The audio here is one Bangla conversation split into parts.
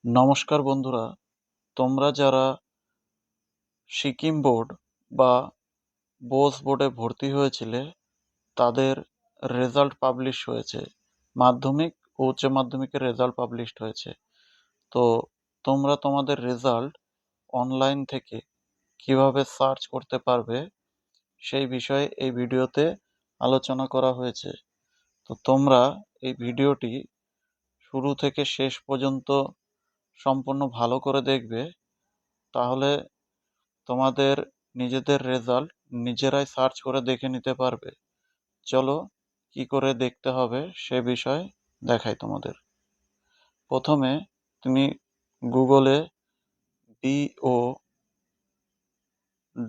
নমস্কার বন্ধুরা, তোমরা যারা সিকিম বোর্ড বা বোস বোর্ডে ভর্তি হয়েছিলে তাদের রেজাল্ট পাবলিশ হয়েছে। মাধ্যমিক ও উচ্চ মাধ্যমিকের রেজাল্ট পাবলিশড হয়েছে। তো তোমরা তোমাদের রেজাল্ট অনলাইন থেকে কিভাবে সার্চ করতে পারবে সেই বিষয়ে এই ভিডিওতে আলোচনা করা হয়েছে। তো তোমরা এই ভিডিওটি শুরু থেকে শেষ পর্যন্ত সম্পূর্ণ ভালো করে দেখবে, তাহলে তোমাদের নিজেদের রেজাল্ট নিজেরাই সার্চ করে দেখে নিতে পারবে। চলো কি করে দেখতে হবে সে বিষয়ে দেখাই তোমাদের। প্রথমে তুমি গুগলে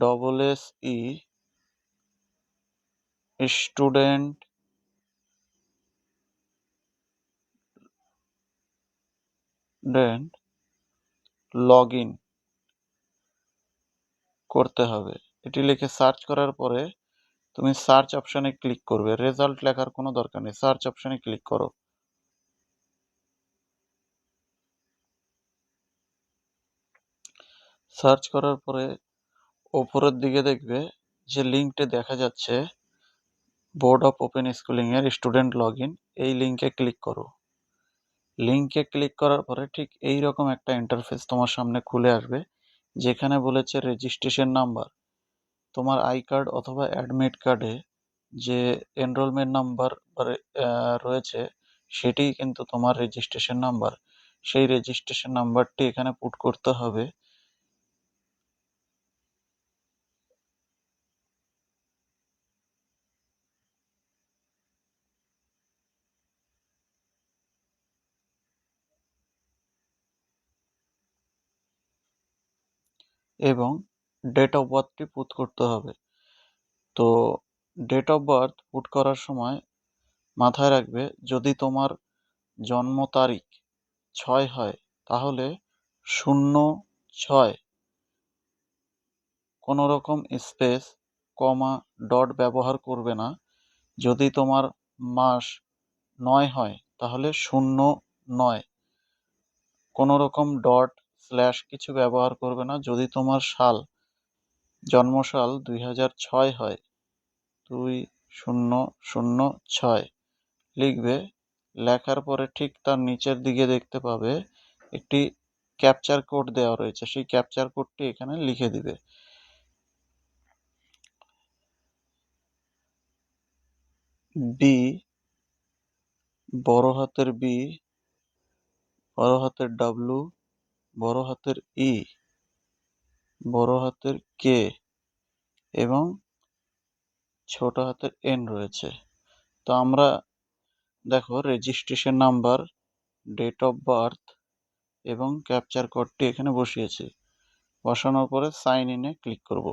BOSSE স্টুডেন্ট লগ ইন করতে হবে। এটি লিখে সার্চ করার পরে তুমি সার্চ অপশানে ক্লিক করবে। রেজাল্ট লেখার কোনো দরকার নেই, সার্চ অপশানে ক্লিক করো। সার্চ করার পরে ওপরের দিকে দেখবে যে লিঙ্কটি দেখা যাচ্ছে বোর্ড অফ ওপেন স্কুলিং এর স্টুডেন্ট লগ ইন, এই লিঙ্কে ক্লিক করো। লিঙ্কে ক্লিক করার পরে ঠিক এই রকম একটা ইন্টারফেস তোমার সামনে খুলে আসবে, যেখানে বলেছে রেজিস্ট্রেশন নাম্বার। তোমার আই কার্ড অথবা অ্যাডমিট কার্ডে যে এনরোলমেন্ট নাম্বার রয়েছে সেটিই কিন্তু তোমার রেজিস্ট্রেশন নাম্বার। সেই রেজিস্ট্রেশন নাম্বারটি এখানে পুট করতে হবে। এবং ডেট অফ বার্থটি পুট করতে হবে। তো ডেট অফ বার্থ পুট করার সময় মাথায় রাখবে, যদি তোমার জন্ম তারিখ 6 হয় তাহলে 06, কোনো রকম স্পেস, কমা, ডট ব্যবহার করবে না। যদি তোমার মাস 9 হয় তাহলে 09, কোনো রকম ডট স্ল্যাশ কিছু ব্যবহার করবে না। যদি তোমার জন্মসাল 2006 হয়, 2006 লিখবে। লেখার পরে ঠিক তার নিচের দিকে দেখতে পাবে একটি ক্যাপচার কোড দেওয়া রয়েছে, সেই ক্যাপচার কোডটি এখানে লিখে দিবে। বি, বড় হাতের বি, বড় হাতের ডাব্লু, বড় হাতের ই, বড় হাতের কে এবং ছোট হাতের এন রয়েছে। তো আমরা দেখো registration number, date of birth এবং ক্যাপচার কোডটি এখানে বসিয়েছি। বসানোর পরে সাইন ইনে ক্লিক করব।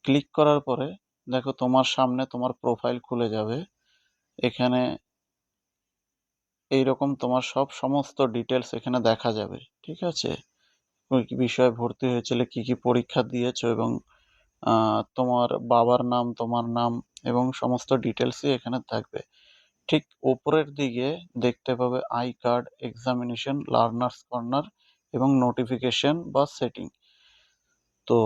ক্লিক করার পরে দেখো তোমার সামনে তোমার প্রোফাইল খুলে যাবে। এখানে এইরকম তোমার সমস্ত ডিটেলস এখানে দেখা যাবে। ঠিক আছে, কি বিষয়ে ভর্তি হয়েছিলে, কি কি পরীক্ষা দিয়েছো এবং তোমার বাবার নাম, তোমার নাম এবং সমস্ত ডিটেলসই এখানে থাকবে। ঠিক উপরের দিকে দেখতে পাবে I card, examination, learners corner এবং নোটিফিকেশন বা সেটিং। তো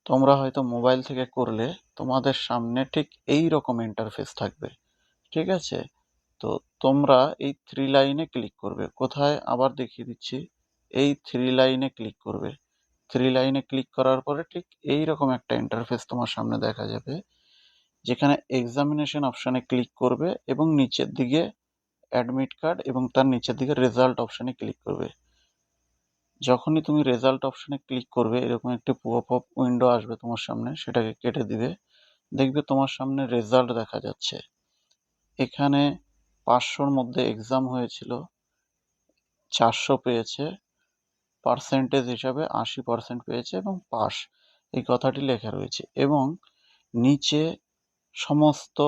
তোমরা হয়তো মোবাইল থেকে করলে তোমাদের সামনে ঠিক এই রকম ইন্টারফেস থাকবে। ঠিক আছে, তো তোমরা এই 3 লাইনে ক্লিক করবে। কোথায় আবার দেখিয়ে দিচ্ছি, এই 3 লাইনে ক্লিক করবে। 3 লাইনে ক্লিক করার পরে ঠিক এই রকম একটা ইন্টারফেস তোমার সামনে দেখা যাবে, যেখানে এক্সামিনেশন অপশানে ক্লিক করবে এবং নিচের দিকে অ্যাডমিট কার্ড এবং তার নিচের দিকে রেজাল্ট অপশানে ক্লিক করবে। যখনই তুমি রেজাল্ট অপশানে ক্লিক করবে এরকম একটি পপ আপ উইন্ডো আসবে তোমার সামনে, সেটাকে কেটে দিবে। দেখবে তোমার সামনে রেজাল্ট দেখা যাচ্ছে। এখানে 500-র মধ্যে এক্সাম হয়েছিল, 400 পেয়েছে, পার্সেন্টেজ হিসাবে 80% পেয়েছে এবং পাস, এই কথাটি লেখা রয়েছে। এবং নিচে সমস্ত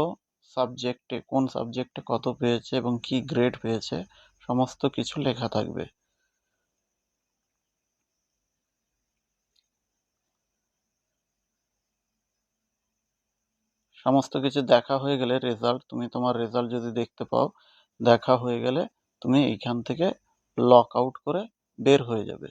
সাবজেক্টে কোন সাবজেক্টে কত পেয়েছে এবং কি গ্রেড পেয়েছে সমস্ত কিছু লেখা থাকবে। সমস্ত কিছু দেখা হয়ে গেলে তুমি তোমার রেজাল্ট যদি দেখতে পাও, দেখা হয়ে গেলে তুমি এইখান থেকে লক আউট করে বের হয়ে যাবে।